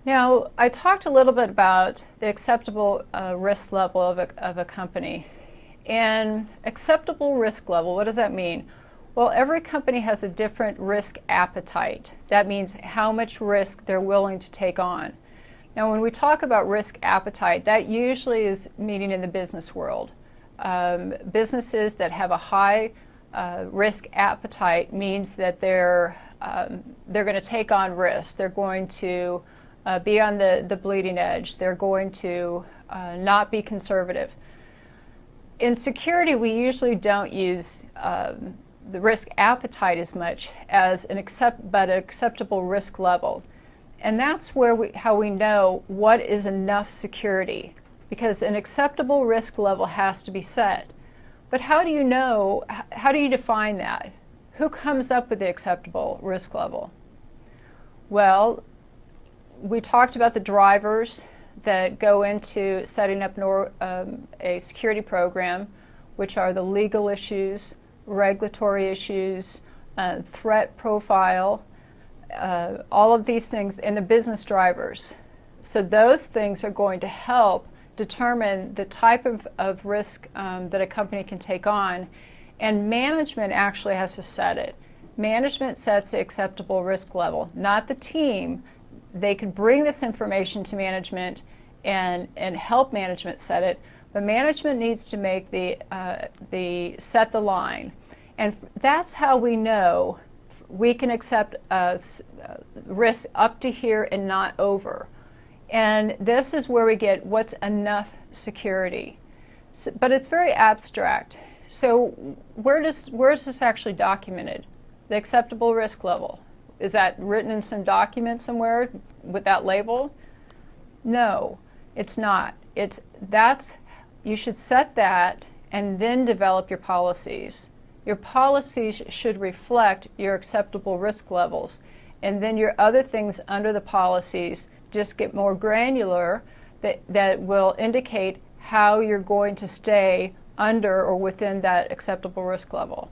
Now, I talked a little bit about the acceptable risk level of a company. And acceptable risk level, what does that mean? Well, every company has a different risk appetite. That means how much risk they're willing to take on. Now, when we talk about risk appetite, that usually is meaning in the business world. Businesses that have a high risk appetite means that they're going to take on risks. They're going to be on the bleeding edge. They're going to not be conservative. In security, we usually don't use the risk appetite as much as an acceptable risk level. And that's where how we know what is enough security, because an acceptable risk level has to be set. But how do you know, how do you define that? Who comes up with the acceptable risk level? Well, we talked about the drivers that go into setting up a security program, which are the legal issues, regulatory issues, threat profile, all of these things, and the business drivers. So those things are going to help determine the type of risk that a company can take on, and management actually has to set it. Management sets the acceptable risk level, not the team. They can bring this information to management and help management set it, but management needs to make set the line. And that's how we know we can accept risk up to here and not over. And this is where we get what's enough security. So, but it's very abstract. So where is this actually documented? The acceptable risk level. Is that written in some document somewhere with that label? No, it's not. You should set that and then develop your policies. Your policies should reflect your acceptable risk levels, and then your other things under the policies just get more granular that will indicate how you're going to stay under or within that acceptable risk level.